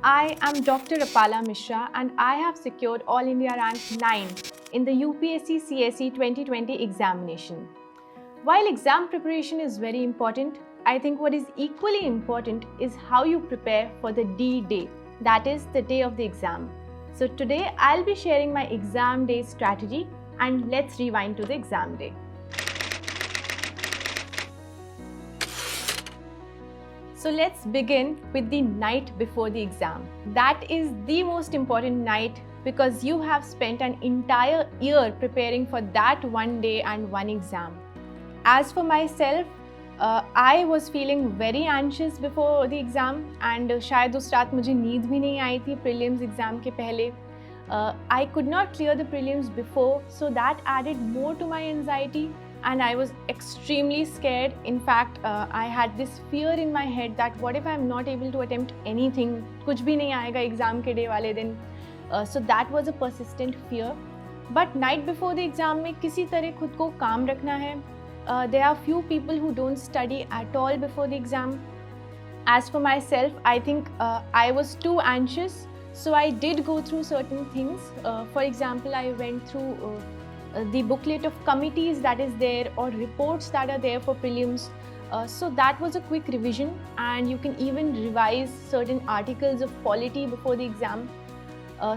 I am Dr. Apala Mishra and I have secured All India Rank 9 in the UPSC CSE 2020 examination. While exam preparation is very important, I think what is equally important is how you prepare for the D-Day, that is the day of the exam. So today I'll be sharing my exam day strategy and let's rewind to the exam day. So let's begin with the night before the exam. That is the most important night because you have spent an entire year preparing for that one day and one exam. As for myself, I was feeling very anxious before the exam and शायद उस रात मुझे नींद भी नहीं आई थी prelims exam के पहले. I could not clear the prelims before, so that added more to my anxiety. And I was extremely scared. In fact, I had this fear in my head that what if I'm not able to attempt anything? कुछ भी नहीं आएगा exam के day वाले दिन. So that was a persistent fear. But night before the exam में किसी तरह खुद को calm रखना है. There are few people who don't study at all before the exam. As for myself, I think I was too anxious. So I did go through certain things. For example, I went through the booklet of committees that is there or reports that are there for prelims. So that was a quick revision, and you can even revise certain articles of polity before the exam.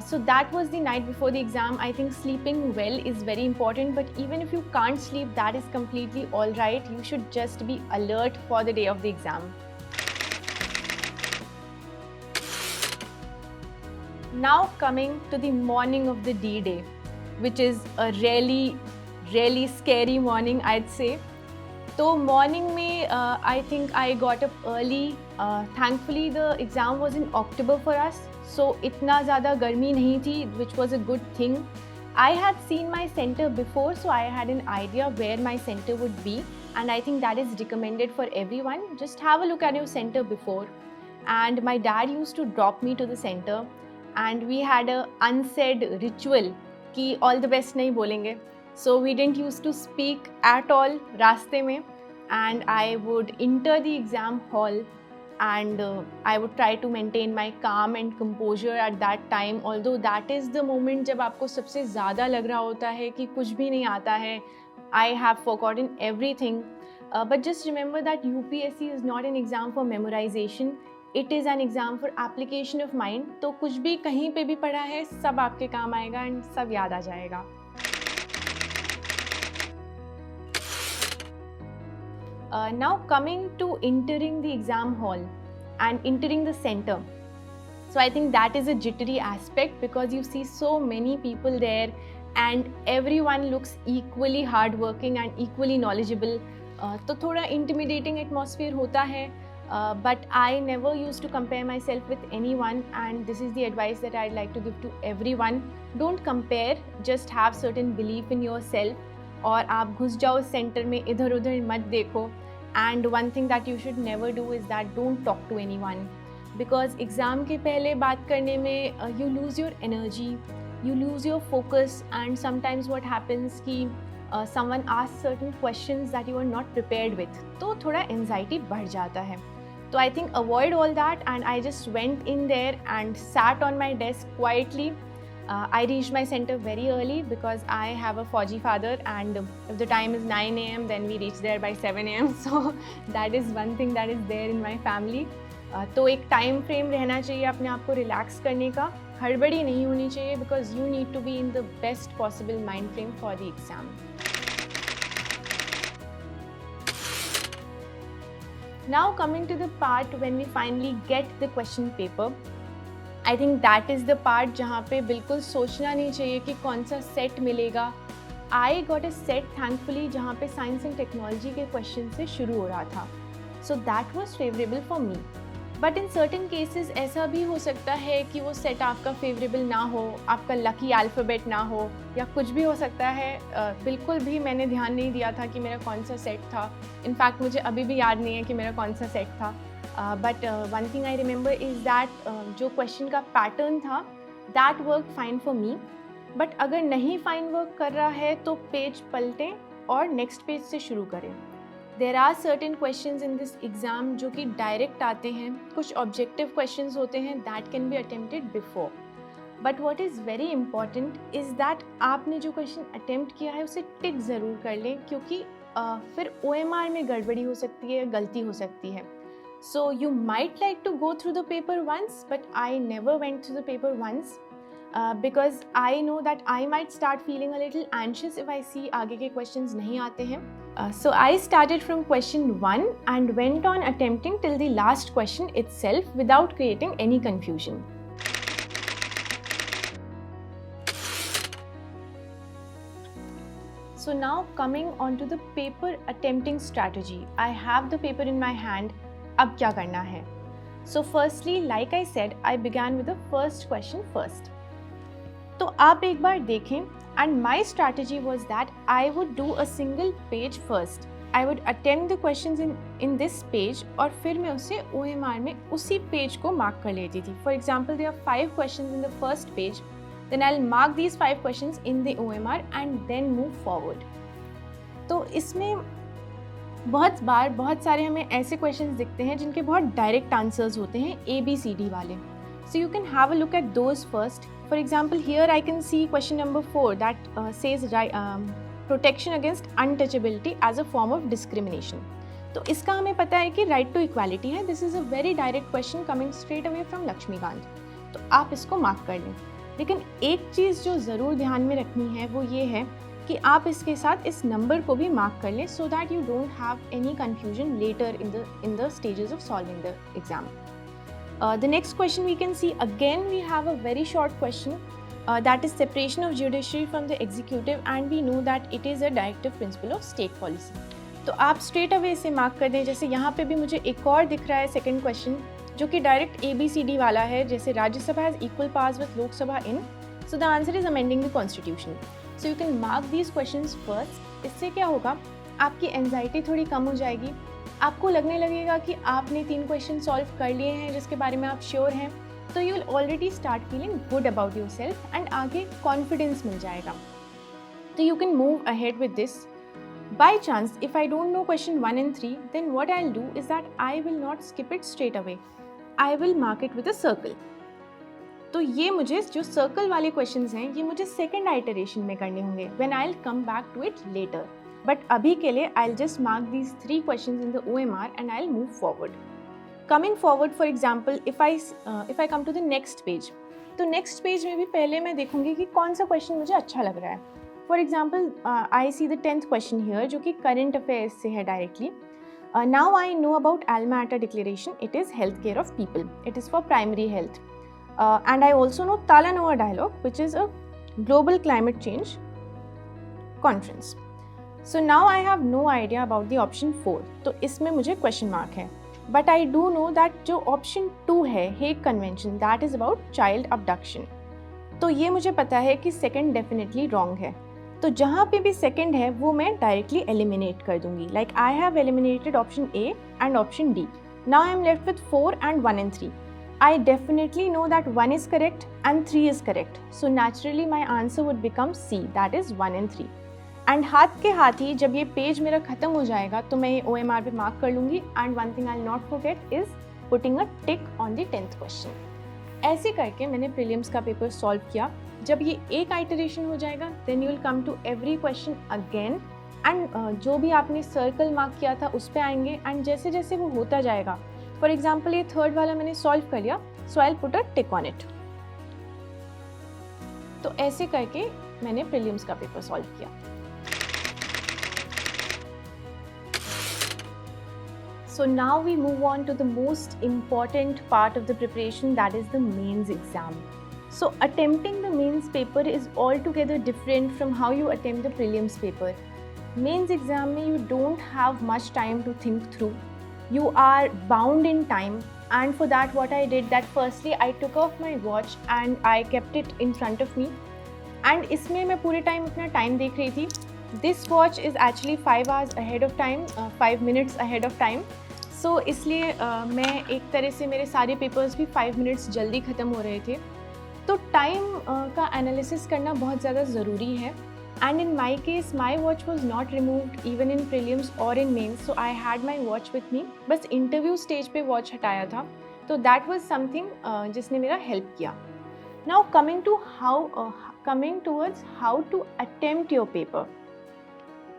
So that was the night before the exam. I think sleeping well is very important, but even if you can't sleep, that is completely all right. You should just be alert for the day of the exam. Now coming to the morning of the D-Day, which is a really scary morning, I'd say. So morning में I think I got up early. Thankfully the exam was in October for us, so इतना ज़्यादा गर्मी नहीं थी, which was a good thing. I had seen my center before, so I had an idea where my center would be, and I think that is recommended for everyone. Just have a look at your center before. And my dad used to drop me to the center, and we had a unsaid ritual कि all the best नहीं बोलेंगे. So we didn't used to speak at all रास्ते में, and I would enter the exam hall and I would try to maintain my calm and composure at that time. Although that is the moment जब आपको सबसे ज़्यादा लग रहा होता है कि कुछ भी नहीं आता है. I have forgotten everything. But just remember that UPSC is not an exam for memorization. It is an exam for application of mind. तो कुछ भी कहीं पे भी पढ़ा है सब आपके काम आएगा and सब याद आ जाएगा. Now coming to entering the exam hall and entering the center. So I think that is a jittery aspect because you see so many people there and everyone looks equally hardworking and equally knowledgeable. तो थोड़ा intimidating atmosphere होता है. But I never used to compare myself with anyone, and this is the advice that I'd like to give to everyone. Don't compare, just have certain belief in yourself. और आप घुस जाओ centre में, इधर उधर मत देखो. And one thing that you should never do is that don't talk to anyone, because exam के पहले बात करने में you lose your energy, you lose your focus, and sometimes what happens कि someone asks certain questions that you are not prepared with, तो थोड़ा anxiety बढ़ जाता है. So I think avoid all that, and I just went in there and sat on my desk quietly. I reached my center very early because I have a Fauji father, and if the time is 9 a.m. then we reach there by 7 a.m. So that is one thing that is there in my family. तो एक time frame रहना चाहिए अपने आप को relax करने का, हड़बड़ी नहीं होनी चाहिए because you need to be in the best possible mind frame for the exam. Now coming to the part when we finally get the question paper, I think that is the part जहाँ पे बिल्कुल सोचना नहीं चाहिए कि कौन सा set मिलेगा. I got a set thankfully जहाँ पे science and technology के question से शुरू हो रहा था. So that was favorable for me. But in certain cases ऐसा भी हो सकता है कि वो set आपका favorable ना हो, आपका lucky alphabet ना हो, या कुछ भी हो सकता है. बिल्कुल भी मैंने ध्यान नहीं दिया था कि मेरा कौन सा set था. In fact मुझे अभी भी याद नहीं है कि मेरा कौन सा set था. But one thing I remember is that जो question का pattern था, that worked fine for me. But अगर नहीं fine work कर रहा है तो पेज पलटें और next page से शुरू करें. There are certain questions in this exam जो कि डायरेक्ट आते हैं, कुछ ऑब्जेक्टिव क्वेश्चंस होते हैं that can be attempted before, but what is very important is that आपने जो क्वेश्चन अटेम्प्ट किया है उसे टिक ज़रूर कर लें, क्योंकि फिर OMR में गड़बड़ी हो सकती है, गलती हो सकती है. So you might like to go through the paper once, but I never went through the paper once because I know that I might start feeling a little anxious if I see आगे के questions नहीं आते हैं. So I started from question 1 and went on attempting till the last question itself without creating any confusion. So now coming on to the paper attempting strategy. I have the paper in my hand. अब क्या करना है? So firstly, like I said, I began with the first question first. तो आप एक बार देखें, and my strategy was that I would do a single page first. I would attempt the questions in this page और फिर मैं उसे OMR में उसी पेज को मार्क कर लेती थी. For example, there are 5 questions in the first page. Then I'll mark these 5 questions in the OMR and then move forward. तो इसमें बहुत सारे हमें ऐसे क्वेश्चंस दिखते हैं जिनके बहुत डायरेक्ट आंसर्स होते हैं, ABCD वाले. So you can have a look at those first. For example here I can see question number 4 that says protection against untouchability as a form of discrimination. तो इसका हमें पता है कि राइट टू इक्वालिटी है. This is a very direct question coming straight away from Laxmikanth. तो आप इसको मार्क कर लें. लेकिन एक चीज़ जो ज़रूर ध्यान में रखनी है वो ये है कि आप इसके साथ इस नंबर को भी मार्क कर लें, so that you don't have any confusion later in the stages of solving the exam. The next question we can see again we have a very short question that is separation of judiciary from the executive and we know that it is a directive principle of state policy. तो आप straight away इसे mark कर दें. जैसे यहाँ पे भी मुझे एक और दिख रहा है सेकेंड क्वेश्चन जो कि डायरेक्ट ABCD वाला है, जैसे Rajya Sabha has equal powers with Lok Sabha in, so the answer is amending the constitution. So you can mark these questions first. इससे क्या होगा, आपकी एंजाइटी थोड़ी कम हो जाएगी. आपको लगने लगेगा कि आपने 3 क्वेश्चन सॉल्व कर लिए हैं जिसके बारे में आप श्योर हैं. तो you will already start feeling good about yourself and आगे कॉन्फिडेंस मिल जाएगा. तो you can move ahead with this. By chance if I don't know question 1 and 3, then what I will do is that I will not skip it straight away. I will mark it with a circle. तो ये मुझे जो circle वाले questions हैं ये मुझे second iteration में करने होंगे when I will come back to it later. But अभी के लिए I will just mark these 3 questions in the OMR and I will move forward. Coming forward, for example if I come to the next page, तो next page में भी पहले मैं देखूंगी कि कौन सा क्वेश्चन मुझे अच्छा लग रहा है. For example I see the 10th question here जो कि करंट अफेयर्स से है directly. Now I know about Alma Ata Declaration. It is health care of people. It is for primary health. And I also know Talanoa Dialogue, which is a global climate change conference. So now I have no idea about the option 4. तो इसमें मुझे question mark है. But I do know that जो option 2 है, Hague Convention, that is about child abduction. तो ये मुझे पता है कि second definitely wrong है. तो जहाँ पे भी second है वो मैं directly eliminate कर दूँगी. Like I have eliminated option A and option D. Now I am left with 4 and 1 and 3. I definitely know that 1 is correct and 3 is correct. So naturally my answer would become C, that is 1 and 3. And हाथ के हाथ ही जब ये page मेरा ख़त्म हो जाएगा तो मैं ये OMR पे मार्क कर लूँगी. And one thing I'll not forget is putting a tick on the 10th question. ऐसे करके मैंने प्रीलिम्स का पेपर सॉल्व किया. जब ये एक आइटरेशन हो जाएगा then you will come to every question again and जो भी आपने सर्कल मार्क किया था उस पर आएंगे. एंड जैसे जैसे वो होता जाएगा, फॉर एग्जाम्पल ये थर्ड वाला मैंने सॉल्व कर लिया, so I will put a tick on it. तो ऐसे करके मैंने प्रीलिम्स का पेपर सॉल्व किया. So now we move on to the most important part of the preparation, that is the mains exam. So attempting the mains paper is altogether different from how you attempt the prelims paper. Mains exam में you don't have much time to think through. You are bound in time, and for that what I did that firstly I took off my watch and I kept it in front of me. And इसमें मैं पूरे time अपना time देख रही थी. This watch is actually 5 hours ahead of time, 5 minutes ahead of time. So इसलिए मैं एक तरह से मेरे सारे पेपर्स भी 5 मिनट्स जल्दी ख़त्म हो रहे थे. तो टाइम का एनालिसिस करना बहुत ज़्यादा ज़रूरी है. And in my case, my watch was not removed even in prelims or in mains, so I had my watch with me. बस interview stage पे watch हटाया था, तो that was something जिसने मेरा help किया. Now coming towards how to attempt your paper.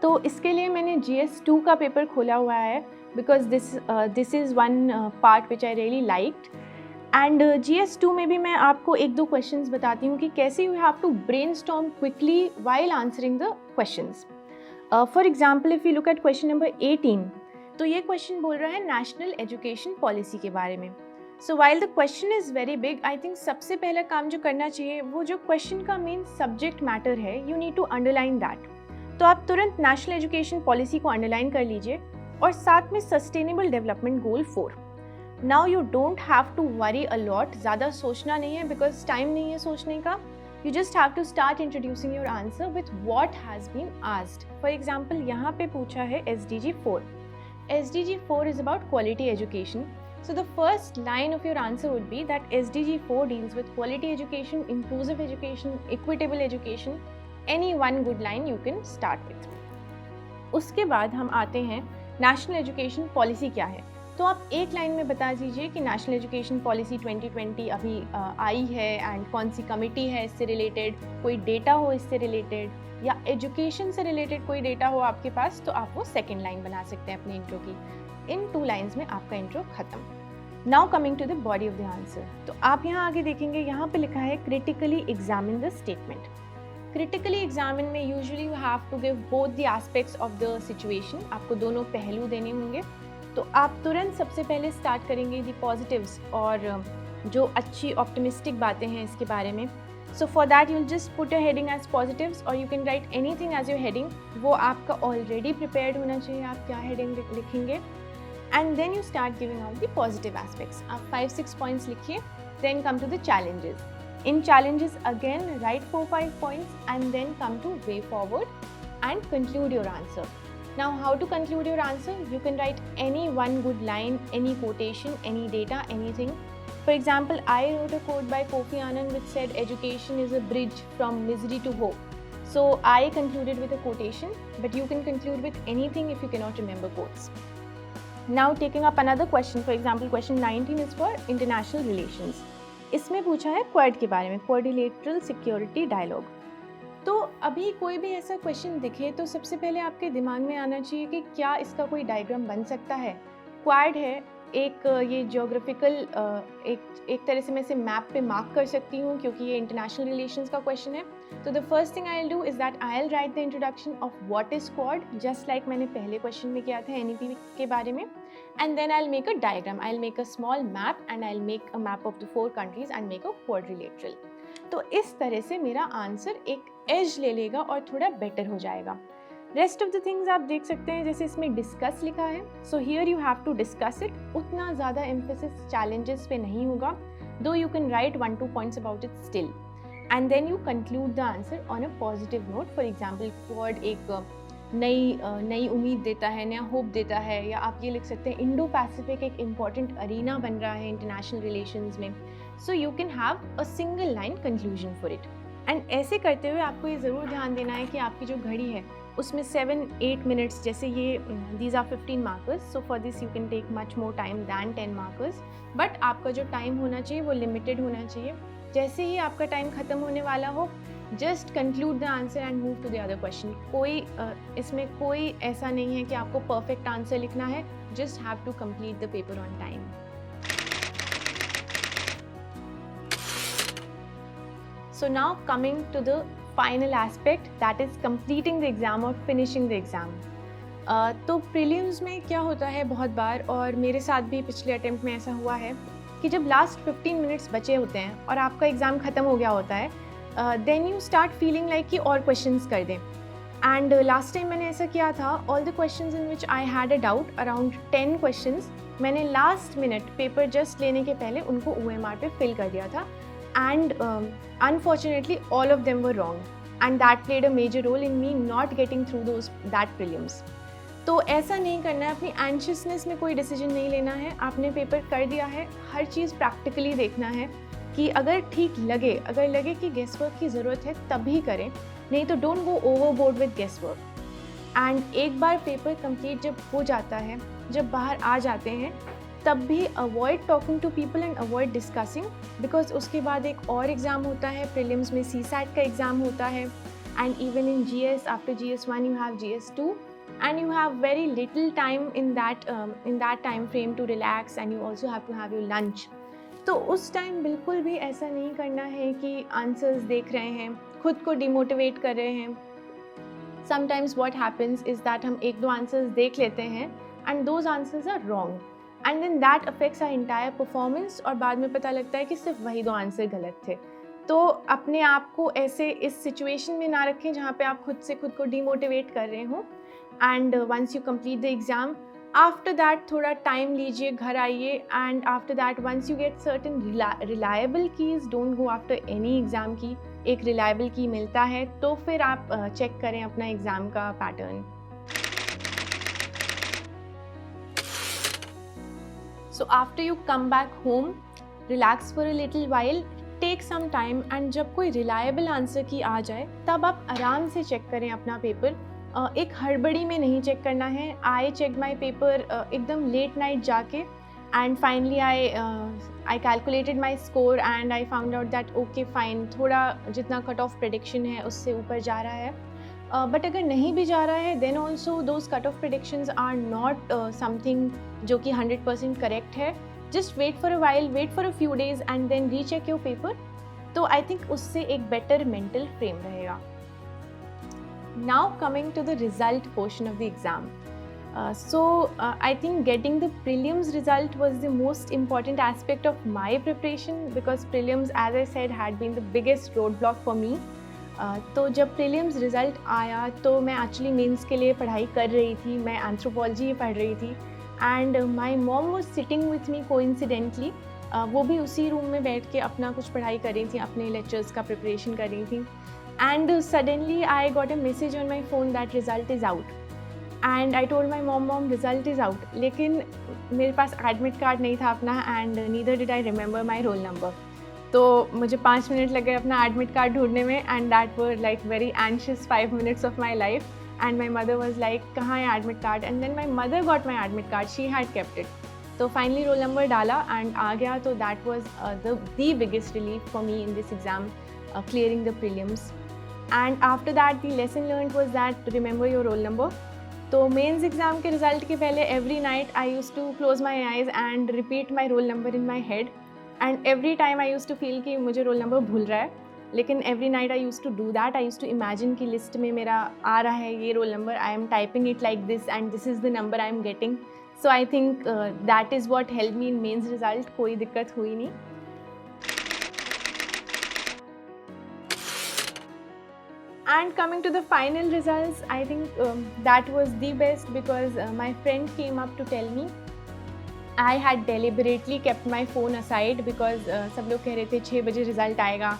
तो इसके लिए मैंने GS2 का पेपर खोला हुआ है because this is one part which I really liked. And GS2 में भी मैं आपको एक दो क्वेश्चंस बताती हूँ कि कैसे you have to brainstorm quickly while answering the questions. For example if you look at question number 18, तो ये क्वेश्चन बोल रहा है नेशनल एजुकेशन पॉलिसी के बारे में. So while the question is very big, I think सबसे पहला काम जो करना चाहिए वो जो क्वेश्चन का मेन सब्जेक्ट मैटर है, you need to underline that. तो आप तुरंत नेशनल एजुकेशन पॉलिसी को अंडरलाइन कर लीजिए और साथ में sustainable development goal 4. Now you don't have to worry a lot, ज़्यादा सोचना नहीं है because time नहीं है सोचने का. You just have to start introducing your answer with what has been asked. For example, यहाँ पे पूछा है SDG 4. SDG 4 is about quality education. So the first line of your answer would be that SDG 4 deals with quality education, inclusive education, equitable education. Any one good line you can start with. उसके बाद हम आते हैं national education policy क्या है. तो आप एक लाइन में बता दीजिए कि नेशनल एजुकेशन पॉलिसी 2020 अभी आई है एंड कौन सी कमिटी है इससे रिलेटेड, कोई डेटा हो इससे रिलेटेड या एजुकेशन से रिलेटेड कोई डेटा हो आपके पास, तो आप वो सेकेंड लाइन बना सकते हैं अपने इंट्रो की. इन 2 लाइन्स में आपका इंट्रो खत्म. Now coming to the body of the answer. तो आप यहाँ आगे देखेंगे, यहाँ पे लिखा है critically examine the statement. Critically examine में usually you have to give both the aspects of the situation. आपको दोनों पहलू देने होंगे. तो आप तुरंत सबसे पहले स्टार्ट करेंगे दी पॉजिटिव्स और जो अच्छी ऑप्टिमिस्टिक बातें हैं इसके बारे में. So for that you'll just put your heading as positives और you can write anything as your heading. वो आपका ऑलरेडी प्रिपेयर्ड होना चाहिए आप क्या हेडिंग लिखेंगे. And then you start giving out the positive aspects. आप 5-6 पॉइंट्स लिखिए. Then come to the challenges. In challenges again write 4-5 points and then come to way forward and conclude your answer. Now, how to conclude your answer? You can write any one good line, any quotation, any data, anything. For example, I wrote a quote by Kofi Annan which said, "Education is a bridge from misery to hope." So I concluded with a quotation, but you can conclude with anything if you cannot remember quotes. Now, taking up another question, for example, question 19 is for international relations. इसमें पूछा है quad के बारे में, quadrilateral security dialogue. तो अभी कोई भी ऐसा क्वेश्चन दिखे तो सबसे पहले आपके दिमाग में आना चाहिए कि क्या इसका कोई डायग्राम बन सकता है. क्वाड है एक, ये ज्योग्राफिकल एक तरह से मैं इसे मैप पे मार्क कर सकती हूँ क्योंकि ये इंटरनेशनल रिलेशंस का क्वेश्चन है. तो the first thing I will do is that I will write the introduction of what is quad, just like मैंने पहले क्वेश्चन में किया था NEP के बारे में. And then I will make a diagram, I will make a small map and I will make a map of the 4 countries and make a quadrilateral. तो इस तरह से मेरा आंसर एक एज ले लेगा और थोड़ा बेटर हो जाएगा. रेस्ट ऑफ द थिंग्स आप देख सकते हैं, जैसे इसमें डिस्कस लिखा है. So here you have to discuss it. उतना ज़्यादा एम्फेसिस चैलेंजेस पे नहीं होगा, though you can write 1-2 points about it still. And then you conclude the answer on a positive note. For example, Quad एक नई उम्मीद देता है, नया होप देता है, या आप ये लिख सकते हैं इंडो पैसिफिक एक इम्पॉर्टेंट अरीना बन रहा है इंटरनेशनल रिलेशंस में. सो you can have a single line conclusion for it. And ऐसे करते हुए आपको ये ज़रूर ध्यान देना है कि आपकी जो घड़ी है उसमें 7-8 मिनट्स, जैसे ये these are 15 markers. So for this you can take much more time than 10 markers. But आपका जो टाइम होना चाहिए वो लिमिटेड होना चाहिए. जैसे ही आपका टाइम ख़त्म होने वाला हो, just conclude the answer and move to the other question. इसमें कोई ऐसा नहीं है कि आपको परफेक्ट आंसर लिखना है. Just have to complete the paper on time. So now coming to the final aspect, that is completing the exam or finishing the exam. तो प्रीलिम्स में क्या होता है बहुत बार, और मेरे साथ भी पिछले अटेम्प्ट में ऐसा हुआ है कि जब लास्ट 15 मिनट्स बचे होते हैं और आपका एग्ज़ाम ख़त्म हो गया होता है, then you start feeling like कि और क्वेश्चंस कर दें. एंड लास्ट टाइम मैंने ऐसा किया था. All the questions in which I had a doubt, around 10 questions, मैंने लास्ट मिनट पेपर जस्ट लेने के पहले उनको OMR पे फिल कर दिया था. And unfortunately all of them were wrong, and that played a major role in me not getting through that prelims. तो ऐसा नहीं करना है. अपनी एंशियसनेस में कोई डिसीजन नहीं लेना है. आपने पेपर कर दिया है, हर चीज़ प्रैक्टिकली देखना है कि अगर लगे कि गेस वर्क की ज़रूरत है तभी करें, नहीं तो don't go overboard with guesswork. And एक बार पेपर कंप्लीट जब हो जाता है, जब बाहर आ जाते हैं, तब भी avoid talking to people and avoid discussing, because उसके बाद एक और एग्ज़ाम होता है, प्रीलिम्स में CSAT का एग्ज़ाम होता है, and even in GS, after GS1 you have GS2, and you have very little time in that time frame to relax, and you also have to have your lunch. तो उस time बिल्कुल भी ऐसा नहीं करना है कि आंसर्स देख रहे हैं, खुद को डिमोटिवेट कर रहे हैं। Sometimes what happens is that हम एक दो आंसर्स देख लेते हैं and those answers are wrong, and then that affects our entire performance, और बाद में पता लगता है कि सिर्फ वही दो आंसर गलत थे। तो अपने आप को ऐसे इस सिचुएशन में ना रखें जहाँ पे आप खुद से खुद को डिमोटिवेट कर रहे हो। And once you complete the exam, after that थोड़ा टाइम लीजिए, घर आइए, and after that once you get certain reliable keys, don't go after any exam की। एक रिलायबल की मिलता है तो फिर आप चेक करें अपना एग्ज़ाम का pattern. So after you come back home, relax for a little while, take some time, and जब कोई रिलायबल आंसर की आ जाए तब आप आराम से चेक करें अपना पेपर। एक हड़बड़ी में नहीं चेक करना है। आई चेक माई पेपर एकदम लेट नाइट जाके, and finally I calculated my score and I found out that okay fine, थोड़ा जितना कट ऑफ प्रेडिक्शन है उससे ऊपर जा रहा है। बट अगर नहीं भी जा रहा है then also those cut off predictions are not something जो कि 100% करेक्ट है। Just wait for a while, wait for a few days and then recheck your paper. तो आई थिंक उससे एक बेटर मेंटल फ्रेम रहेगा। Now coming to the result portion of the exam. I think getting the prelims result was the most important aspect of my preparation, because prelims, as I said, had been the biggest roadblock for me. तो जब prelims result आया तो मैं actually mains के लिए पढ़ाई कर रही थी, मैं anthropology पढ़ रही थी, and my mom was sitting with me coincidentally. वो भी उसी रूम में बैठ के अपना कुछ पढ़ाई कर रही थी, अपने lectures का preparation कर रही थी। And suddenly I got a message on my phone that result is out, and I told my mom result is out, लेकिन मेरे पास admit card नहीं था अपना, and neither did I remember my roll number. तो मुझे 5 minute लग गए अपना admit card ढूंढने में, and that were like very anxious 5 minutes of my life, and my mother was like कहाँ है admit card, and then my mother got my admit card, she had kept it. तो finally roll number डाला and आ गया, तो that was the biggest relief for me in this exam, clearing the prelims. And after that the lesson learned was that remember your roll number. तो mains exam के result के पहले every night I used to close my eyes and repeat my roll number in my head, and every time I used to feel कि मुझे roll number भूल रहा है, लेकिन every night I used to do that. I used to imagine कि list में मेरा आ रहा है ये roll number, I am typing it like this and this is the number I am getting. So I think that is what helped me in mains result. कोई दिक्कत हुई नहीं। And coming to the final results, I think that was the best, because my friend came up to tell me. I had deliberately kept my phone aside because सब लोग कह रहे थे 6 बजे result आएगा,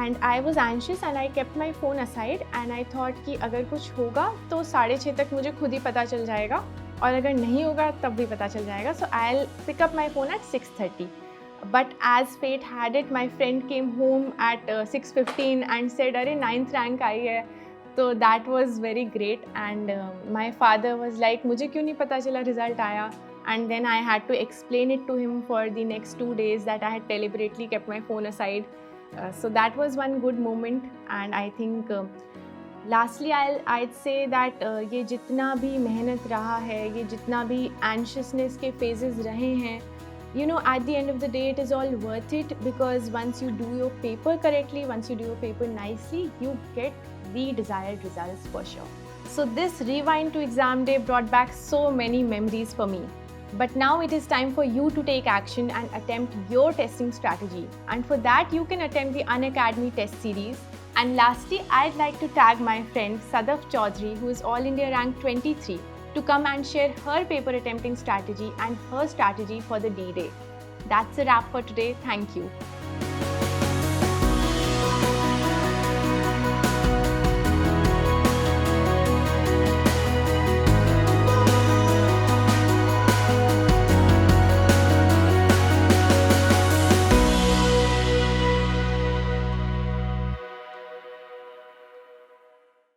and I was anxious and I kept my phone aside and I thought कि अगर कुछ होगा तो 6:30 तक मुझे खुद ही पता चल जाएगा, और अगर नहीं होगा तब भी पता चल जाएगा. So I'll pick up my phone at 6:30. But as fate had it, my friend came home at 6:15 and said, "अरे 9th rank आई है." So that was very great, and my father was like, मुझे क्यों नहीं पता चला result आया? And then I had to explain it to him for the next 2 days that I had deliberately kept my phone aside. So that was one good moment, and I think lastly I'd say that ये जितना भी मेहनत रहा है, ये जितना भी anxiousness के phases रहे हैं, you know, at the end of the day it is all worth it, because once you do your paper correctly, once you do your paper nicely, you get the desired results for sure. So this rewind to exam day brought back so many memories for me. But now it is time for you to take action and attempt your testing strategy. And for that you can attempt the Unacademy test series. And lastly, I'd like to tag my friend Sadaf Chaudhary, who is All India rank 23, to come and share her paper attempting strategy and her strategy for the D-Day. That's a wrap for today. Thank you.